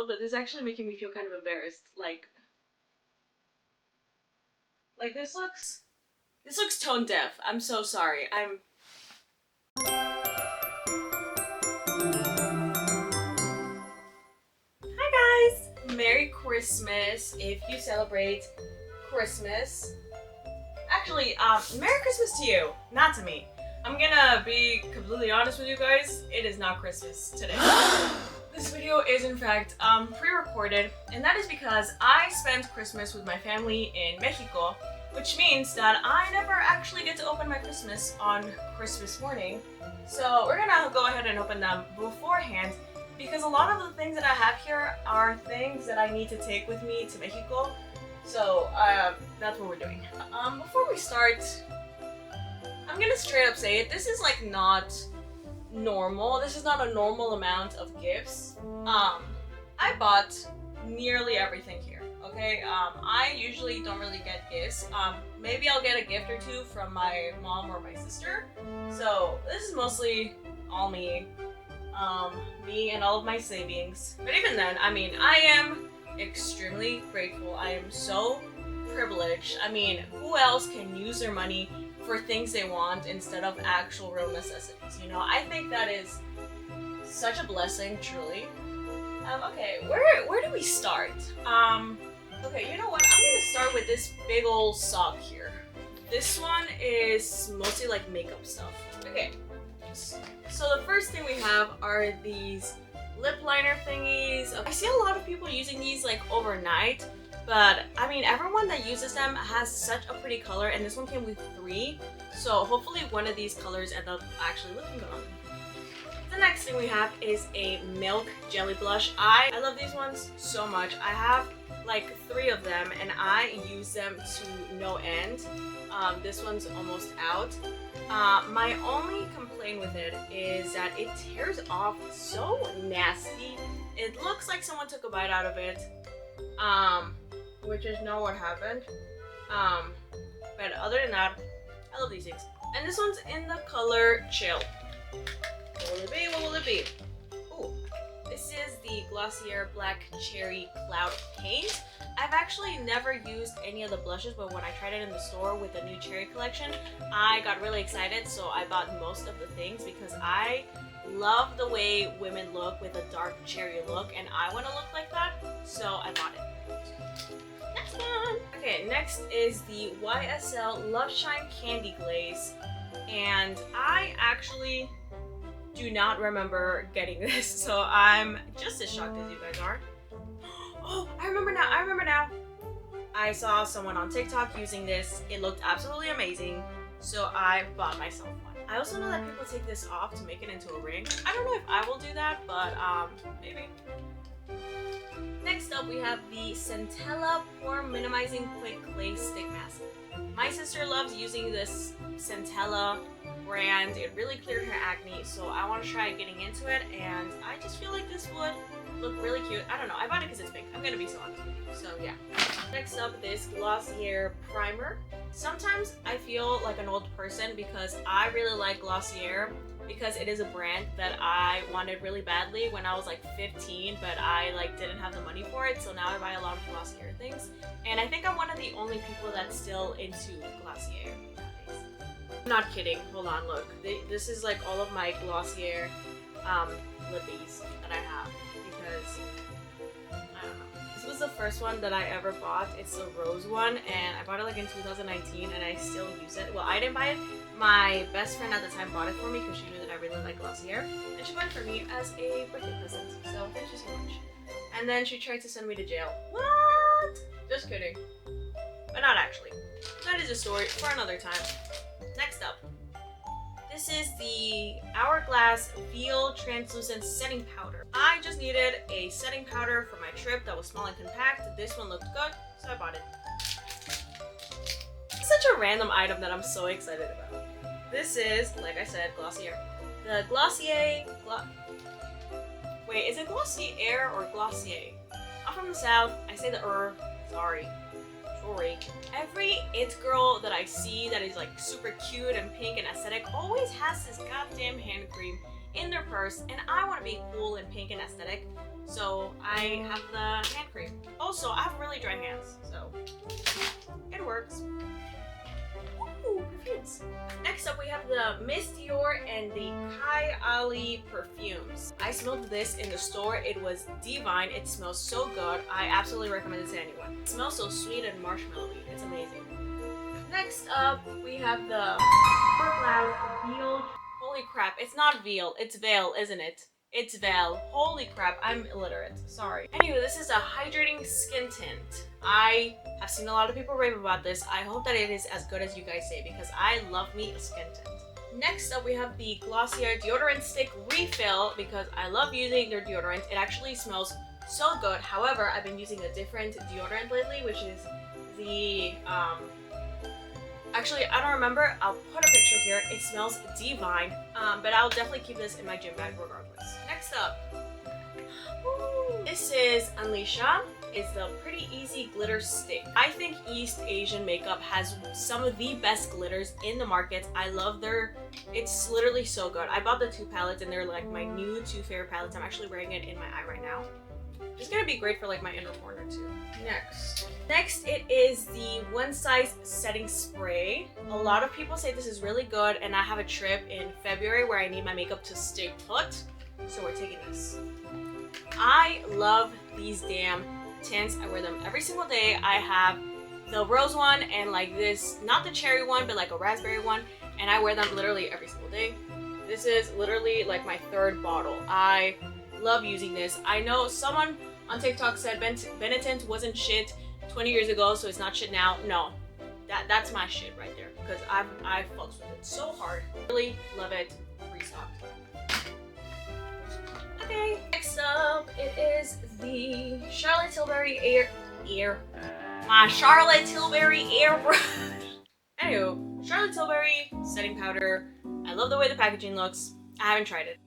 little, but this is actually making me feel kind of embarrassed. Like this looks tone deaf. I'm so sorry. Hi guys! Merry Christmas if you celebrate Christmas. Actually, Merry Christmas to you, not to me. I'm gonna be completely honest with you guys, it is not Christmas today. This video is in fact pre-recorded, and that is because I spent Christmas with my family in Mexico, which means that I never actually get to open my Christmas on Christmas morning. So we're gonna go ahead and open them beforehand, because a lot of the things that I have here are things that I need to take with me to Mexico. So that's what we're doing. Before we start, I'm gonna straight up say it. This is like not normal. This is not a normal amount of gifts. I bought nearly everything here. Okay. I usually don't really get gifts. Maybe I'll get a gift or two from my mom or my sister. So this is mostly all me. Me and all of my savings. But even then, I mean, I am extremely grateful. I am so privileged. I mean, who else can use their money for things they want instead of actual real necessities? You know, I think that is such a blessing, truly. Okay, where do we start? Okay, you know what? I'm gonna start with this big old sock here. This one is mostly like makeup stuff. Okay, so the first thing we have are these lip liner thingies. I see a lot of people using these like overnight, but I mean, everyone that uses them has such a pretty color, and this one came with 3, so hopefully one of these colors end up actually looking good on them. The next thing we have is a milk jelly blush. I love these ones so much. I have like 3 of them and I use them to no end. This one's almost out. My only complaint with it is that it tears off so nasty. It looks like someone took a bite out of it, which is not what happened. But other than that, I love these things. And this one's in the color Chill. What will it be? What will it be? Ooh, this is the Glossier Black Cherry Cloud Paint. I've actually never used any of the blushes, but when I tried it in the store with the new cherry collection, I got really excited, so I bought most of the things because I love the way women look with a dark cherry look, and I want to look like that, so I bought it. Next one! Okay, next is the YSL Love Shine Candy Glaze, and I actually do not remember getting this, so I'm just as shocked as you guys are. Oh, I remember now. I saw someone on TikTok using this. It looked absolutely amazing, so I bought myself one. I also know that people take this off to make it into a ring. I don't know if I will do that, but maybe. Next up, we have the Centella Pore Minimizing Quick Clay Stick Mask. My sister loves using this Centella brand. It really cleared her acne, so I want to try getting into it, and I just feel like this would look really cute. I don't know, I bought it because it's pink. I'm gonna be so honest with you. So yeah. Next up, this Glossier Primer. Sometimes I feel like an old person because I really like Glossier because it is a brand that I wanted really badly when I was like 15, but I like didn't have the money for it, so now I buy a lot of Glossier things. And I think I'm one of the only people that's still into Glossier nowadays. I'm not kidding. Hold on, look. This is like all of my Glossier lippies that I have because I don't know. This was the first one that I ever bought. It's the rose one, and I bought it like in 2019, and I still use it. Well, I didn't buy it. My best friend at the time bought it for me because she knew that I really like Glossier, and she bought it for me as a birthday present. So thank you so much. And then she tried to send me to jail. What? Just kidding. But not actually. That is a story for another time. Next up, this is the Hourglass Veil Translucent Setting Powder. I just needed a setting powder for my trip that was small and compact. This one looked good, so I bought it. It's such a random item that I'm so excited about. This is, like I said, Glossier. The Glossier... Wait, is it Glossier or Glossier? I'm from the South. I say the sorry. Every it girl that I see that is like super cute and pink and aesthetic always has this goddamn hand cream in their purse, and I want to be cool and pink and aesthetic, So I have the hand cream. Also, I have really dry hands, so it works. Ooh, perfumes. Next up, we have the Miss Dior and the Kai Ali perfumes. I smelled this in the store. It was divine. It smells so good. I absolutely recommend it to anyone. It smells so sweet and marshmallowy. It's amazing. Next up, we have the Veil. Holy crap, it's not veal, it's veil, isn't it? It's veil. Holy crap, I'm illiterate. Sorry. Anyway, this is a hydrating skin tint. I have seen a lot of people rave about this. I hope that it is as good as you guys say because I love me a skin tint. Next up, we have the Glossier deodorant stick refill because I love using their deodorant. It actually smells so good. However, I've been using a different deodorant lately, which is the actually, I don't remember. I'll put a picture here. It smells divine, but I'll definitely keep this in my gym bag regardless. Next up, this is Unleasha. It's the Pretty Easy Glitter Stick. I think East Asian makeup has some of the best glitters in the market. I love it's literally so good. I bought the 2 palettes and they're like my new 2 favorite palettes. I'm actually wearing it in my eye right now. It's gonna be great for like my inner corner too. Next it is the One Size Setting Spray. A lot of people say this is really good and I have a trip in February where I need my makeup to stay put. So we're taking this. I love these damn tints. I wear them every single day. I have the rose one and like this, not the cherry one, but like a raspberry one. And I wear them literally every single day. This is literally like my 3rd bottle. I love using this. I know someone on TikTok said Benetint wasn't shit 20 years ago, so it's not shit now. No, that's my shit right there because I fucks with it so hard. Really love it. Restocked. Okay, next up it is the Charlotte Tilbury my Charlotte Tilbury airbrush. Anywho, Charlotte Tilbury setting powder. I love the way the packaging looks. I haven't tried it.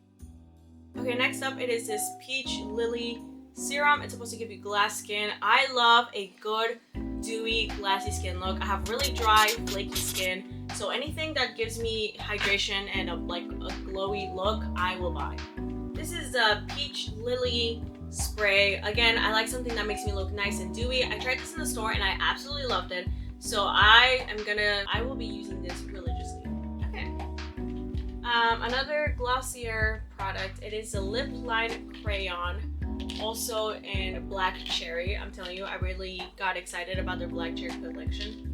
Okay, next up it is this Peach Lily serum. It's supposed to give you glass skin. I love a good dewy glassy skin look. I have really dry flaky skin, so anything that gives me hydration and a glowy look I will buy. This is the Peach Lily spray. Again, I like something that makes me look nice and dewy. I tried this in the store and I absolutely loved it, so I will be using this religiously. Okay. Another Glossier product. It is a lip line crayon, also in black cherry. I'm telling you, I really got excited about their black cherry collection.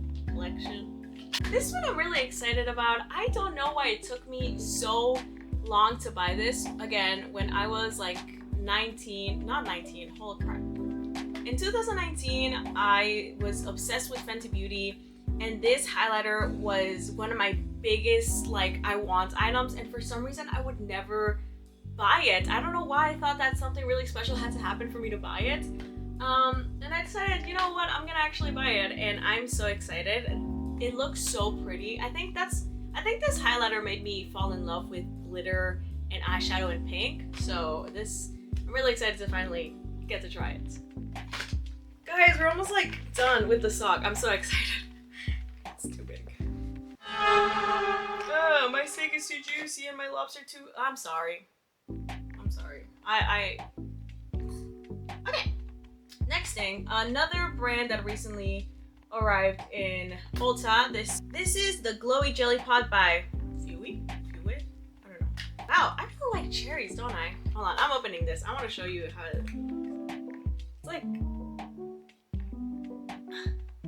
This one I'm really excited about. I don't know why it took me so long to buy this. Again, when I was like 19, not 19, holy crap. In 2019, I was obsessed with Fenty Beauty, and this highlighter was one of my biggest I want items, and for some reason I would never buy it. I don't know why. I thought that something really special had to happen for me to buy it. And I decided, you know what, I'm gonna actually buy it, and I'm so excited. It looks so pretty. I think this highlighter made me fall in love with glitter and eyeshadow in pink. So I'm really excited to finally get to try it. Guys, we're almost done with the sock. I'm so excited. It's too big. My steak is too juicy and my lobster too. I'm sorry. Okay. Next thing, another brand that recently arrived in Ulta. This is the Glowy Jelly Pod by Fui? I don't know. Wow, I really like cherries, don't I? Hold on, I'm opening this. I want to show you how it's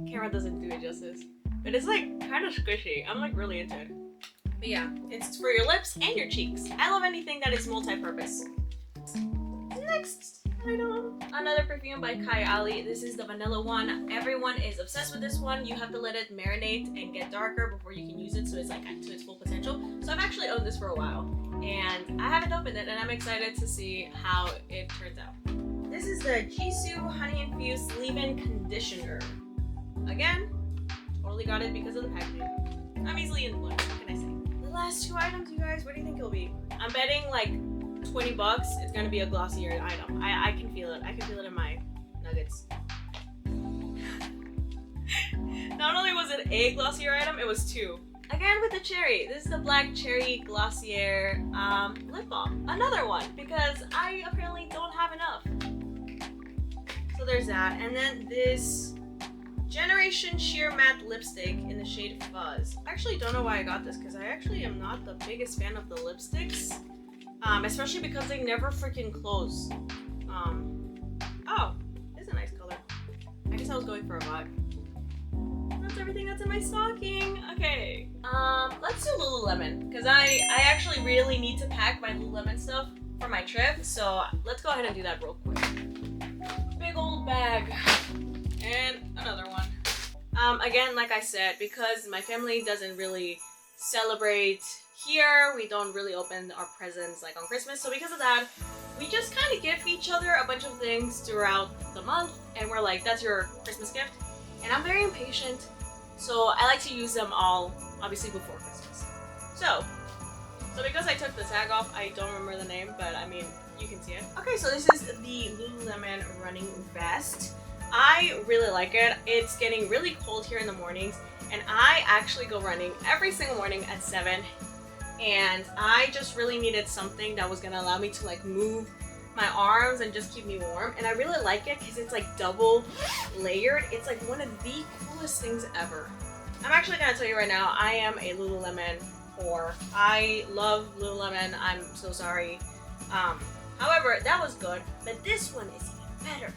camera doesn't do it justice, but it's kind of squishy. I'm really into it. But yeah, it's for your lips and your cheeks. I love anything that is multi-purpose. Next item, another perfume by Kai Ali. This is the vanilla one. Everyone is obsessed with this one. You have to let it marinate and get darker before you can use it, so it's to its full potential. So I've actually owned this for a while, and I haven't opened it, and I'm excited to see how it turns out. This is the Jisoo Honey Infused Leave-In Conditioner. Again, totally got it because of the packaging. I'm easily influenced, what can I say? The last 2 items, you guys, what do you think it'll be? I'm betting $20, it's gonna be a Glossier item. I can feel it. I can feel it in my nuggets. Not only was it a Glossier item, it was 2. Again with the cherry. This is the Black Cherry Glossier lip balm. Another one, because I apparently don't have enough. So there's that. And then this Generation Sheer Matte Lipstick in the shade Fuzz. I actually don't know why I got this, because I actually am not the biggest fan of the lipsticks. Especially because they never freaking close. Oh, it's a nice color. I guess I was going for a vibe. That's everything that's in my stocking. Okay. Let's do Lululemon, because I actually really need to pack my Lululemon stuff for my trip, so let's go ahead and do that real quick. Big old bag. And another one. Again, like I said, because my family doesn't really celebrate here, we don't really open our presents like on Christmas, so because of that, we just kind of give each other a bunch of things throughout the month, and we're like, that's your Christmas gift. And I'm very impatient, so I like to use them all, obviously, before Christmas. So because I took the tag off, I don't remember the name, but I mean, you can see it. Okay, so this is the Lululemon running vest. I really like it. It's getting really cold here in the mornings, and I actually go running every single morning at 7, and I just really needed something that was gonna allow me to like move my arms and just keep me warm, and I really like it because it's like double layered. It's like one of the coolest things ever. I'm actually gonna tell you right now, I am a Lululemon whore. I love Lululemon. I'm so sorry. However, that was good, but this one is even better.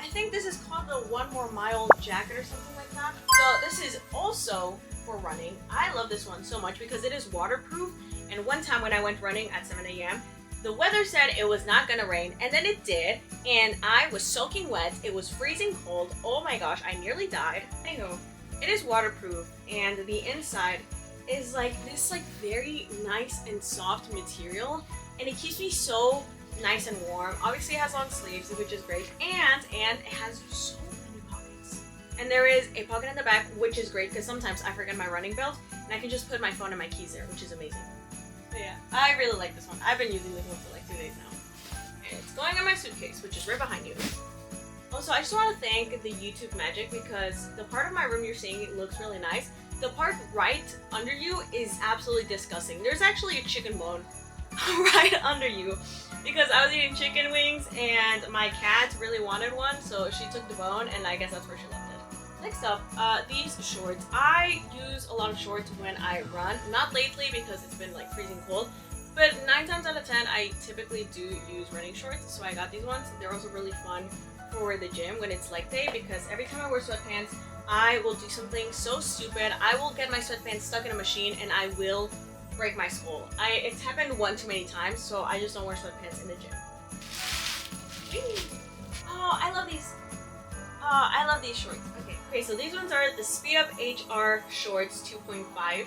I think this is called the One More Mile jacket or something like that. So this is also for running. I love this one so much because it is waterproof, and one time when I went running at 7 a.m. the weather said it was not gonna rain, and then it did, and I was soaking wet. It was freezing cold. Oh my gosh, I nearly died. Anywho, it is waterproof, and the inside is like this like very nice and soft material, and it keeps me so nice and warm. Obviously it has long sleeves, which is great, and it has so many pockets. And there is a pocket in the back, which is great because sometimes I forget my running belt, and I can just put my phone and my keys there, which is amazing. But yeah, I really like this one. I've been using this one for like 2 days now. And it's going in my suitcase, which is right behind you. Also, I just want to thank the YouTube Magic, because the part of my room you're seeing looks really nice. The part right under you is absolutely disgusting. There's actually a chicken bone right under you, because I was eating chicken wings and my cat really wanted one, so she took the bone, and I guess that's where she left it. Next up, these shorts. I use a lot of shorts when I run. Not lately because it's been like freezing cold, but 9 times out of 10 I typically do use running shorts, so I got these ones. They're also really fun for the gym when it's leg day, because every time I wear sweatpants, I will do something so stupid. I will get my sweatpants stuck in a machine and I will break my skull. It's happened one too many times, so I just don't wear sweatpants in the gym. Oh, I love these. Oh, I love these shorts. Okay, so these ones are the Speed Up HR Shorts 2.5.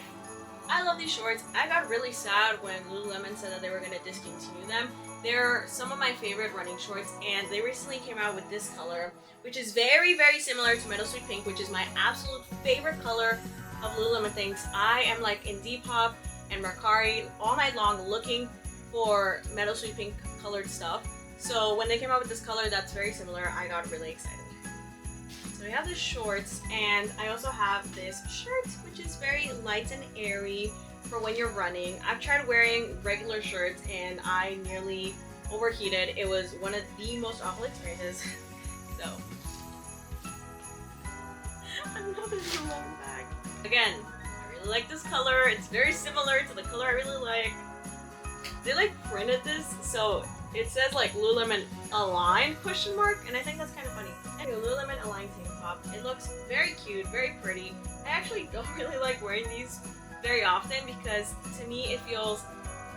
I love these shorts. I got really sad when Lululemon said that they were going to discontinue them. They're some of my favorite running shorts, and they recently came out with this color, which is very, very similar to Meadow Sweet Pink, which is my absolute favorite color of Lululemon things. I am like in Depop and Mercari all night long looking for Meadow Sweet Pink colored stuff. So when they came out with this color that's very similar, I got really excited. So we have the shorts, and I also have this shirt, which is very light and airy for when you're running. I've tried wearing regular shirts and I nearly overheated. It was one of the most awful experiences. So another long bag. Again, I really like this color. It's very similar to the color I really like. They like printed this, so it says like Lululemon Align ? And I think that's kind of funny. Anyway, Lululemon Align tank top. It looks very cute, very pretty. I actually don't really like wearing these very often because to me it feels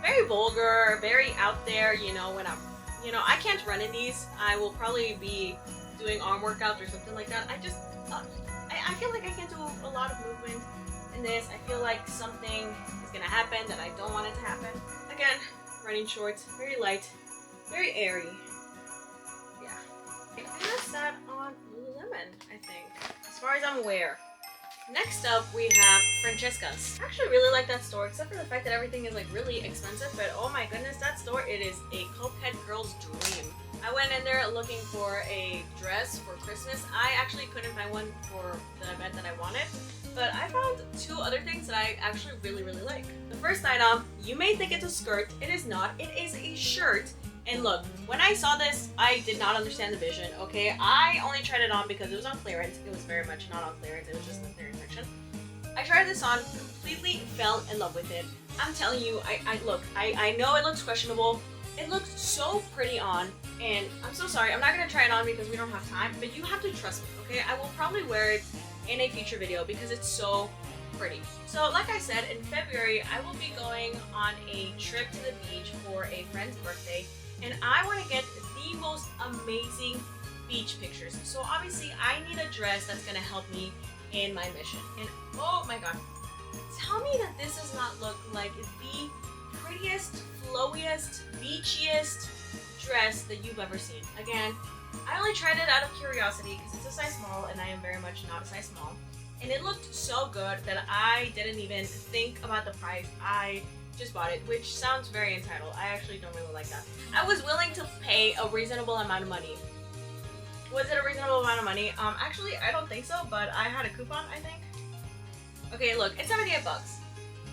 very vulgar, very out there, you know, when I can't run in these. I will probably be doing arm workouts or something like that. I feel like I can't do a lot of movement in this. I feel like something is gonna happen that I don't want it to happen. Again, running shorts, very light, very airy. Yeah. And that's that on Lululemon, I think, as far as I'm aware. Next up, we have Francesca's. I actually really like that store, except for the fact that everything is like really expensive, but oh my goodness, that store, it is a cokehead girl's dream. I went in there looking for a dress for Christmas. I actually couldn't find one for the event that I wanted, but I found two other things that I actually really like. The first item, you may think it's a skirt. It is not. It is a shirt. And look, when I saw this, I did not understand the vision, okay? I only tried it on because it was on clearance. It was very much not on clearance. It was just in the clearance section. I tried this on, completely fell in love with it. I'm telling you, I know it looks questionable. It looks so pretty on, and I'm so sorry. I'm not going to try it on because we don't have time, but you have to trust me, okay? I will probably wear it in a future video because it's so pretty. So like I said, in February, I will be going on a trip to the beach for a friend's birthday, and I want to get the most amazing beach pictures. So obviously, I need a dress that's going to help me in my mission. And oh my god, tell me that this does not look like the prettiest, flowiest, beachiest dress that you've ever seen. Again, I only tried it out of curiosity because it's a size small and I am very much not a size small. And it looked so good that I didn't even think about the price. I just bought it, which sounds very entitled. I actually don't really like that. I was willing to pay a reasonable amount of money. Was it a reasonable amount of money? Actually, I don't think so, but I had a coupon, I think. Okay, look, it's 78 bucks.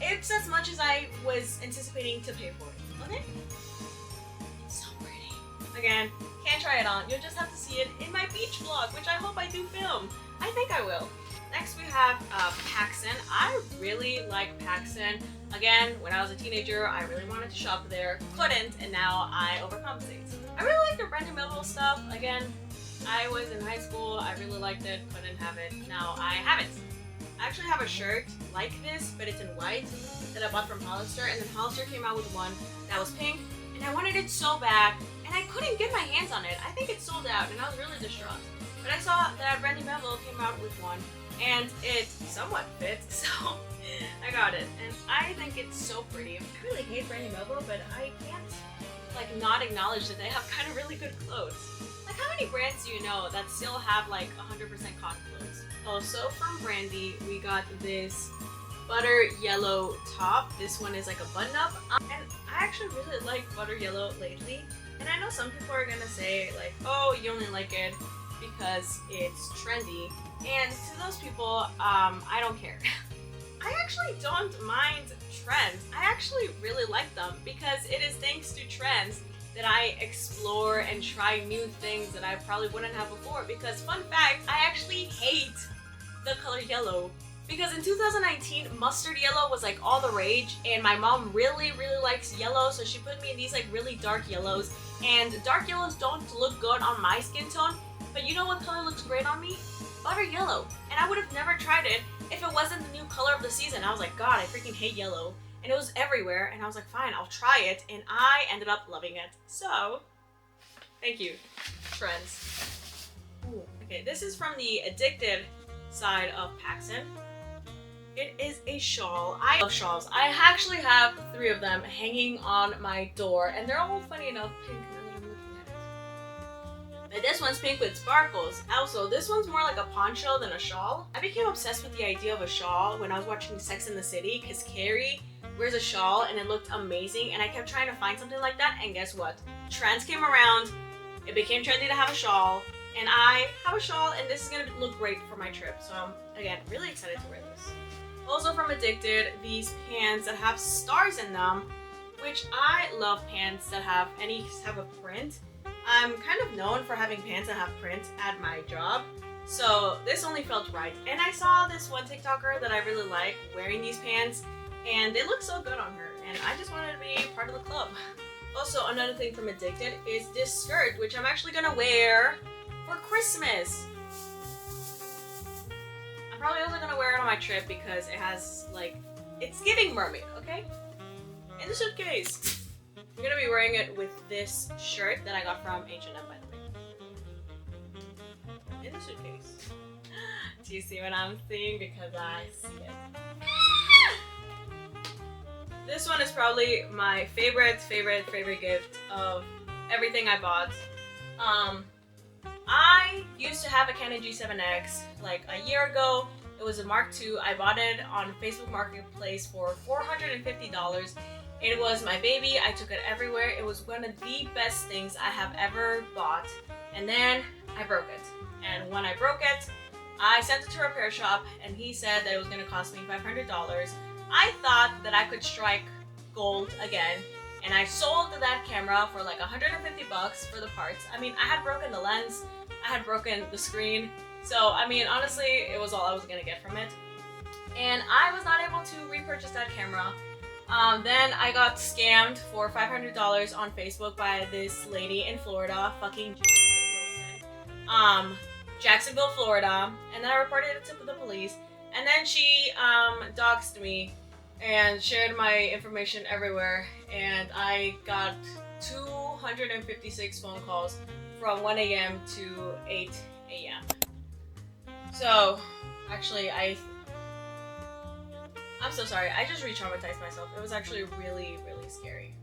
It's as much as I was anticipating to pay for it, okay? It's so pretty. Again, can't try it on. You'll just have to see it in my beach vlog, which I hope I do film. I think I will. Next we have PacSun. I really like PacSun. Again, when I was a teenager, I really wanted to shop there. Couldn't, and now I overcompensate. I really like the Brandy Melville stuff. Again, I was in high school, I really liked it, couldn't have it. Now I have it. I actually have a shirt like this, but it's in white, that I bought from Hollister, and then Hollister came out with one that was pink, and I wanted it so bad, and I couldn't get my hands on it. I think it sold out, and I was really distraught. But I saw that Brandy Melville came out with one, and it somewhat fits, so I got it. And I think it's so pretty. I really hate Brandy Melville, but I can't not acknowledge that they have kind of really good clothes. Like, how many brands do you know that still have like 100% cotton clothes? Also from Brandy, we got this butter yellow top. This one is like a button up. And I actually really like butter yellow lately. And I know some people are gonna say like, oh, you only like it because it's trendy. And to those people, I don't care. I actually don't mind trends. I actually really like them because it is thanks to trends that I explore and try new things that I probably wouldn't have before. Because fun fact, I actually hate the color yellow. Because in 2019, mustard yellow was like all the rage, and my mom really likes yellow, so she put me in these like really dark yellows. And dark yellows don't look good on my skin tone, but you know what color looks great on me? Butter yellow. And I would have never tried it if it wasn't the new color of the season. I was like, God, I freaking hate yellow. And it was everywhere, and I was like, fine, I'll try it, and I ended up loving it. So, thank you, trends. Ooh. Okay, this is from the addicted side of PacSun. It is a shawl. I love shawls. I actually have 3 of them hanging on my door, and they're all funny enough pink now that I'm looking at it. But this one's pink with sparkles. Also, this one's more like a poncho than a shawl. I became obsessed with the idea of a shawl when I was watching Sex and the City, because Carrie wears a shawl and it looked amazing, and I kept trying to find something like that, and guess what? Trends came around, it became trendy to have a shawl, and I have a shawl, and this is gonna look great for my trip. So I'm, again, really excited to wear this. Also from Addicted, these pants that have stars in them, which I love pants that have any type of print. I'm kind of known for having pants that have print at my job, so this only felt right. And I saw this one TikToker that I really like wearing these pants, and they look so good on her, and I just wanted to be part of the club. Also, another thing from Addicted is this skirt, which I'm actually gonna wear for Christmas. I'm probably also gonna wear it on my trip because it has, like, it's giving mermaid, okay? In the suitcase. I'm gonna be wearing it with this shirt that I got from H&M, by the way. In the suitcase. Do you see what I'm seeing? Because I see it. This one is probably my favorite gift of everything I bought. I used to have a Canon G7X like a year ago, It was a Mark II. I bought it on Facebook Marketplace for $450. It was my baby. I took it everywhere. It was one of the best things I have ever bought. And then I broke it. And when I broke it, I sent it to a repair shop and he said that it was going to cost me $500. I thought that I could strike gold again, and I sold that camera for like $150 for the parts. I mean, I had broken the lens, I had broken the screen, so I mean, honestly, it was all I was gonna get from it. And I was not able to repurchase that camera. Then I got scammed for $500 on Facebook by this lady in Florida, fucking Jacksonville, Florida, and then I reported it to the police, and then she doxed me and shared my information everywhere, and I got 256 phone calls from 1 a.m. to 8 a.m. So, actually, I'm so sorry, I just re-traumatized myself. It was actually really, really scary.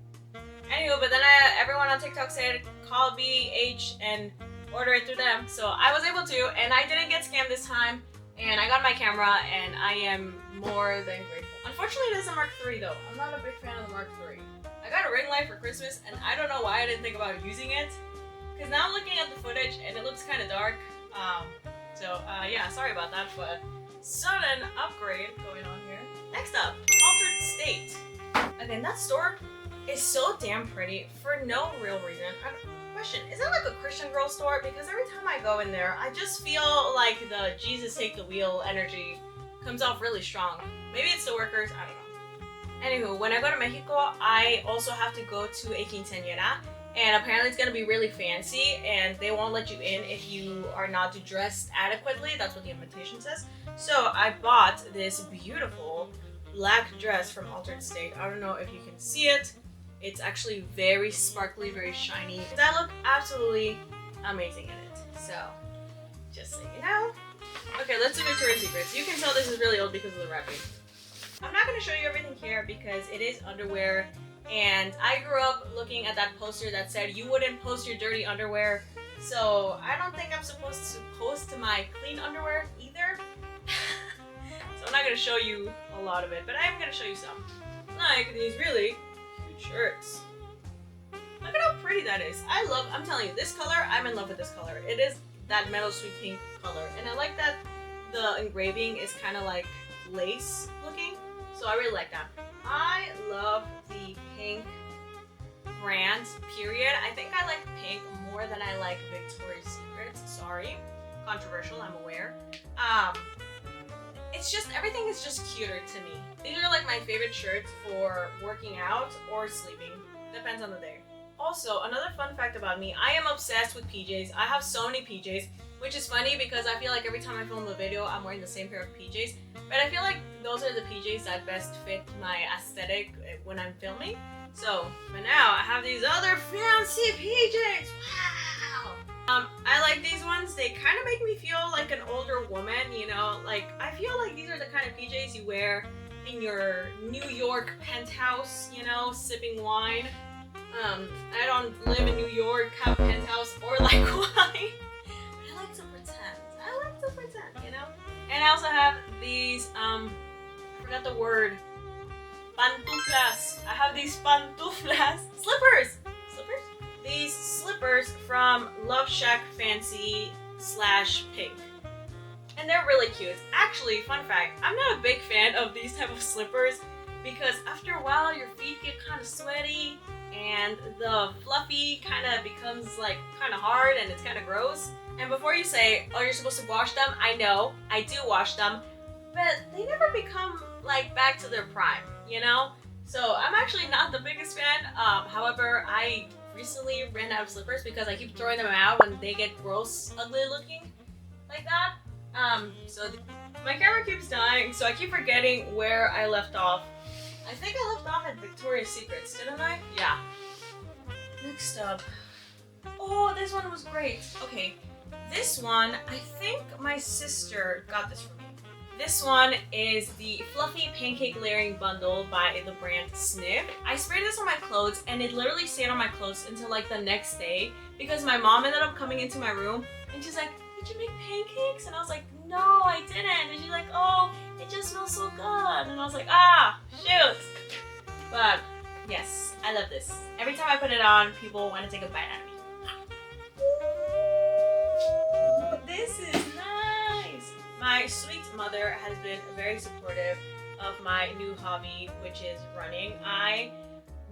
Anyway, but then everyone on TikTok said, call BH and order it through them. So I was able to, and I didn't get scammed this time, and I got my camera, and I am more than grateful. Unfortunately, it is a Mark III though. I'm not a big fan of the Mark III. I got a ring light for Christmas, and I don't know why I didn't think about using it, because now I'm looking at the footage, and it looks kind of dark. Yeah, sorry about that, but sudden upgrade going on here. Next up, Altered State. Again, that store is so damn pretty for no real reason. Question, is it like a Christian girl store? Because every time I go in there, I just feel like the Jesus take the wheel energy comes off really strong. Maybe it's the workers, I don't know. Anywho, when I go to Mexico, I also have to go to a quinceañera, and apparently it's gonna be really fancy, and they won't let you in if you are not dressed adequately. That's what the invitation says. So I bought this beautiful black dress from Altered State. I don't know if you can see it. It's actually very sparkly, very shiny. I look absolutely amazing in it. So, just so you know. Okay, let's do Victoria's Secrets. You can tell this is really old because of the wrapping. I'm not going to show you everything here because it is underwear, and I grew up looking at that poster that said you wouldn't post your dirty underwear, so I don't think I'm supposed to post my clean underwear either. So I'm not going to show you a lot of it, but I am going to show you some. Like these really cute shirts. Look at how pretty that is. I'm telling you, this color, I'm in love with this color. It is that meadow sweet pink color, and I like that the engraving is kind of like lace looking, so I really like that. I love the pink brand, period. I think I like pink more than I like Victoria's Secret. Sorry, controversial, I'm aware. It's just, everything is just cuter to me. These are like my favorite shirts for working out or sleeping, depends on the day. Also, another fun fact about me, I am obsessed with PJs. I have so many PJs, which is funny because I feel like every time I film a video, I'm wearing the same pair of PJs. But I feel like those are the PJs that best fit my aesthetic when I'm filming. So, but now I have these other fancy PJs. Wow! I like these ones. They kind of make me feel like an older woman, you know? Like, I feel like these are the kind of PJs you wear in your New York penthouse, you know, sipping wine. I don't live in New York, have a penthouse, or like wine. But I like to pretend. I like to pretend, you know? And I also have these, I forgot the word, pantuflas. I have these pantuflas. Slippers! Slippers? These slippers from Love Shack Fancy / Pink. And they're really cute. Actually, fun fact, I'm not a big fan of these type of slippers because after a while your feet get kind of sweaty and the fluffy kind of becomes like kind of hard and it's kind of gross. And before you say, oh, you're supposed to wash them, I know, I do wash them, but they never become like back to their prime, you know? So I'm actually not the biggest fan. However, I recently ran out of slippers because I keep throwing them out when they get gross, ugly looking like that. My camera keeps dying, so I keep forgetting where I left off. I think I left off at Victoria's Secrets, didn't I? Yeah. Next up. Oh, this one was great. Okay, this one, I think my sister got this for me. This one is the Fluffy Pancake Layering Bundle by the brand Sniff. I sprayed this on my clothes and it literally stayed on my clothes until like the next day because my mom ended up coming into my room and she's like, did you make pancakes? And I was like, no, I didn't. And she's like, oh, was like, ah, shoot. But yes, I love this. Every time I put it on, people want to take a bite out of me. Ooh, this is nice. My sweet mother has been very supportive of my new hobby, which is running. I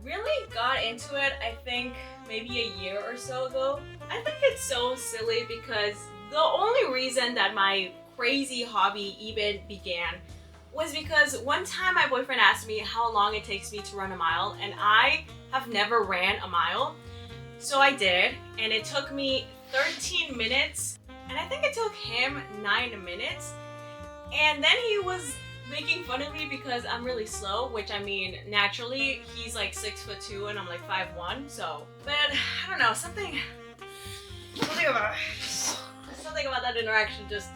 really got into it, I think maybe a year or so ago. I think it's so silly because the only reason that my crazy hobby even began was because one time my boyfriend asked me how long it takes me to run a mile, and I have never ran a mile. So I did, and it took me 13 minutes, and I think it took him 9 minutes. And then he was making fun of me because I'm really slow, which I mean, naturally, he's like 6'2" and I'm like 5'1", so. But I don't know, something about that interaction just.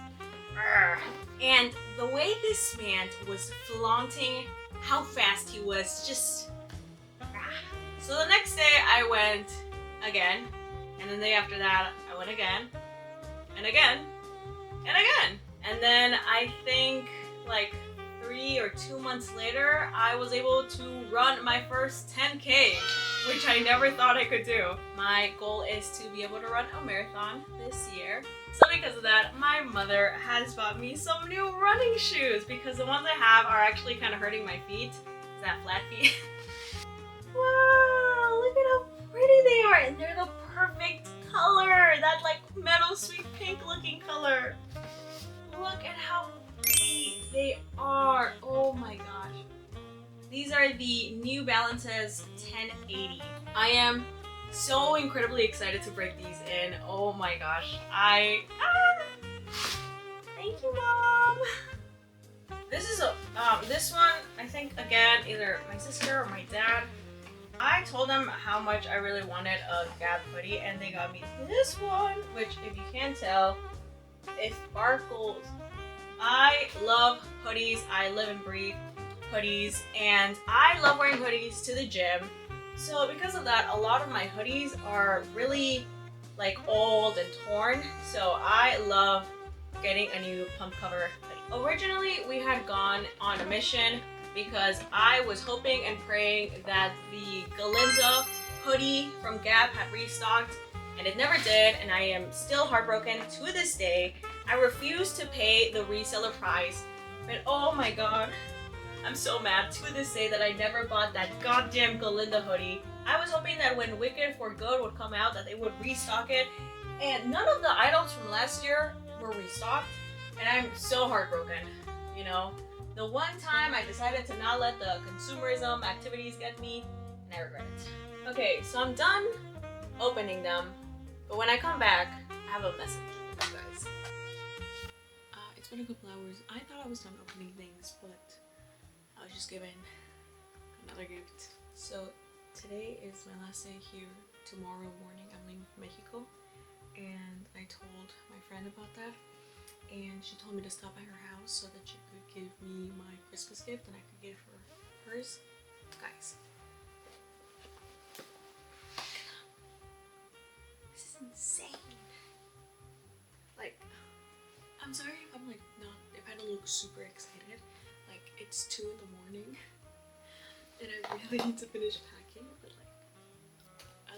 And the way this man was flaunting how fast he was, just. So the next day I went again, and then the day after that I went again, and again, and again. And then I think like 3 or 2 months later, I was able to run my first 10K, which I never thought I could do. My goal is to be able to run a marathon this year. So because of that, my mother has bought me some new running shoes because the ones I have are actually kind of hurting my feet. Is that flat feet? Wow, look at how pretty they are, and they're the perfect color, that like meadow sweet pink looking color. Look at how pretty they are. Oh my gosh. These are the New Balances 1080. I am so incredibly excited to break these in. Oh my gosh. Thank you, Mom. This is this one, I think, again, either my sister or my dad. I told them how much I really wanted a Gap hoodie, and they got me this one, which, if you can't tell, it sparkles. I love hoodies. I live and breathe hoodies, and I love wearing hoodies to the gym. So because of that, a lot of my hoodies are really like old and torn. So I love getting a new pump cover hoodie. Originally, we had gone on a mission because I was hoping and praying that the Galinda hoodie from Gap had restocked, and it never did, and I am still heartbroken to this day. I refuse to pay the reseller price, but oh my god, I'm so mad to this day that I never bought that goddamn Galinda hoodie. I was hoping that when Wicked for Good would come out that they would restock it, and none of the items from last year were restocked, and I'm so heartbroken, you know? The one time I decided to not let the consumerism activities get me, and I regret it. Okay, so I'm done opening them, but when I come back, I have a message for you guys. It's been a couple hours. I thought I was done opening things, but I was just given another gift. So today is my last day here. Tomorrow morning I'm leaving for Mexico, and I told my friend about that, and she told me to stop by her house so that she could give me my Christmas gift and I could give her hers. Guys, this is insane. Like, I'm sorry if I'm like not, if I don't look super excited. Like, it's 2 in the morning and I really need to finish packing, but I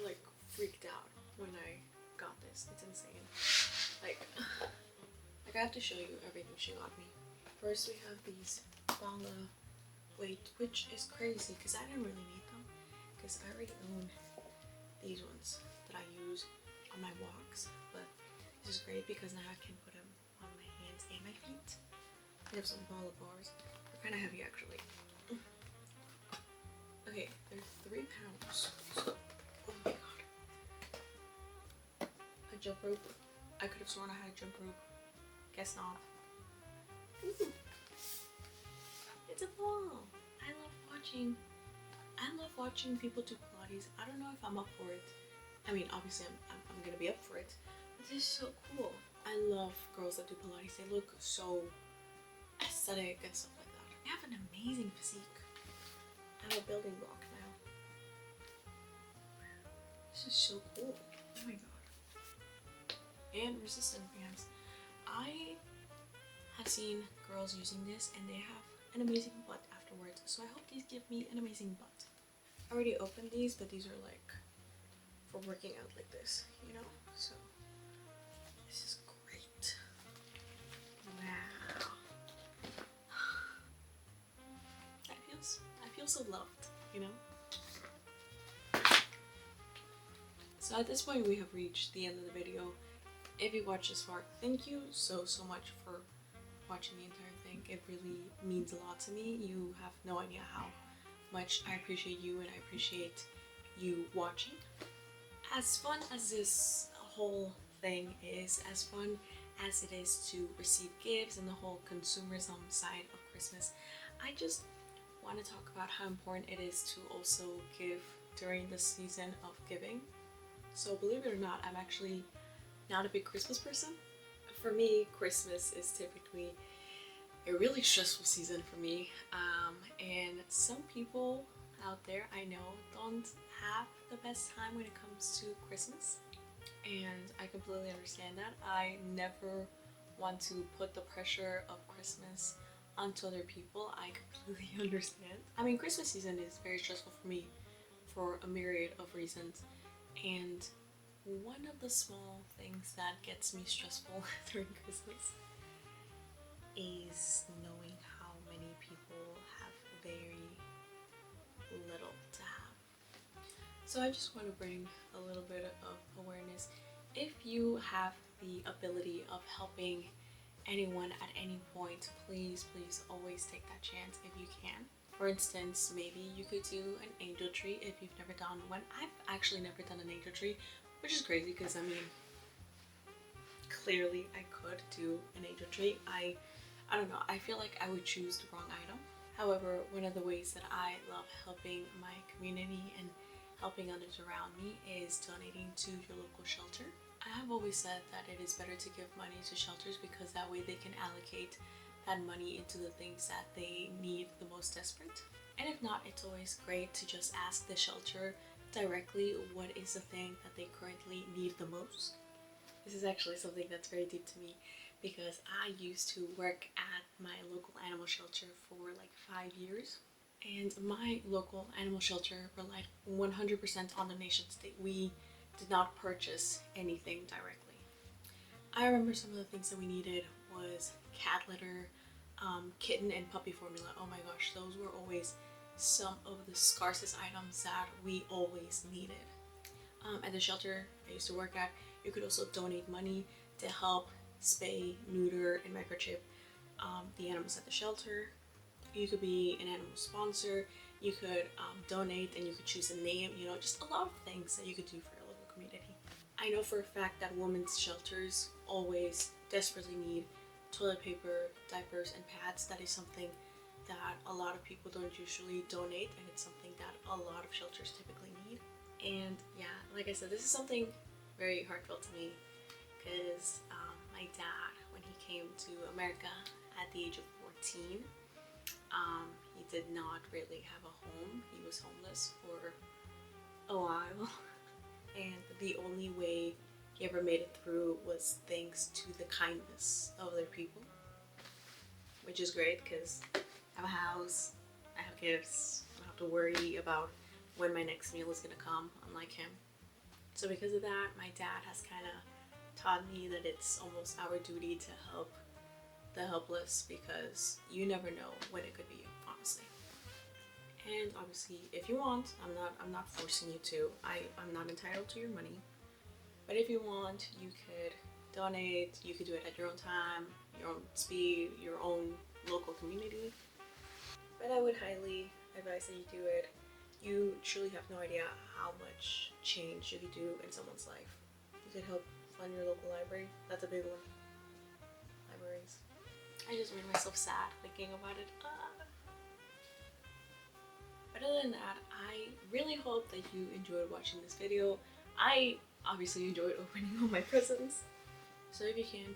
freaked out when I got this. It's insane. Like I have to show you everything she got me. First we have these Bala weight, which is crazy because I didn't really need them because I already own these ones that I use on my walks, but this is great because now I can put them on my hands and my feet. They have some Bala bars. They're kind of heavy actually. Okay, they're 3 pounds. So, oh my god. A jump rope. I could have sworn I had a jump rope. Guess not. Ooh. It's a ball. I love watching people do Pilates. I don't know if I'm up for it. I mean, obviously I'm gonna be up for it. But this is so cool. I love girls that do Pilates. They look so aesthetic and stuff like that. They have an amazing physique. I have a building block now. This is so cool. Oh my god. And resistant bands. I have seen girls using this and they have an amazing butt afterwards. So I hope these give me an amazing butt. I already opened these, but these are like for working out like this, you know? So this is great. Wow. I feel so loved, you know? So at this point we have reached the end of the video. If you watched this far, thank you so much for watching the entire thing. It really means a lot to me. You have no idea how much I appreciate you, and I appreciate you watching. As fun as this whole thing is, as fun as it is to receive gifts and the whole consumerism side of Christmas, I just want to talk about how important it is to also give during the season of giving. So believe it or not, I'm actually not a big Christmas person. For me, Christmas is typically a really stressful season for me, and some people out there I know don't have the best time when it comes to Christmas, and I completely understand that. I never want to put the pressure of Christmas onto other people. I completely understand. I mean, Christmas season is very stressful for me for a myriad of reasons, and one of the small things that gets me stressful during Christmas is knowing how many people have very little to have. So I just want to bring a little bit of awareness. If you have the ability of helping anyone at any point, please always take that chance if you can. For instance, maybe you could do an angel tree if you've never done one. I've actually never done an angel tree, which is crazy because I mean, clearly I could do an angel tree. I don't know, I feel like I would choose the wrong item. However, one of the ways that I love helping my community and helping others around me is donating to your local shelter. I have always said that it is better to give money to shelters because that way they can allocate that money into the things that they need the most desperate. And if not, it's always great to just ask the shelter directly what is the thing that they currently need the most. This is actually something that's very deep to me because I used to work at my local animal shelter for like 5 years. And my local animal shelter relied 100% on donations. We did not purchase anything directly. I remember some of the things that we needed was cat litter, kitten and puppy formula. Oh my gosh, those were always some of the scarcest items that we always needed. At the shelter I used to work at, you could also donate money to help spay, neuter, and microchip the animals at the shelter. You could be an animal sponsor, you could donate, and you could choose a name, you know, just a lot of things that you could do for your local community. I know for a fact that women's shelters always desperately need toilet paper, diapers, and pads. That is something that a lot of people don't usually donate, and it's something that a lot of shelters typically need. And yeah, like I said, this is something very heartfelt to me because my dad, when he came to America at the age of 14, he did not really have a home. He was homeless for a while, and the only way he ever made it through was thanks to the kindness of other people, which is great because I have a house, I have gifts, I don't have to worry about when my next meal is gonna come, unlike him. So because of that, my dad has kind of taught me that it's almost our duty to help the helpless because you never know when it could be you, honestly. And obviously, if you want, I'm not forcing you to. I'm not entitled to your money. But if you want, you could donate. You could do it at your own time, your own speed, your own local community. But I would highly advise that you do it. You truly have no idea how much change you could do in someone's life. You could help fund your local library. That's a big one. Libraries. I just made myself sad thinking about it. But other than that, I really hope that you enjoyed watching this video. I obviously enjoyed opening all my presents. So if you can,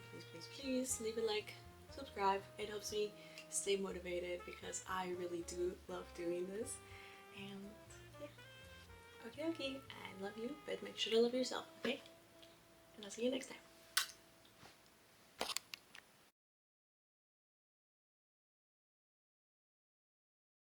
please leave a like, subscribe. It helps me stay motivated because I really do love doing this. And yeah. Okay, I love you, but make sure to love yourself, okay? And I'll see you next time.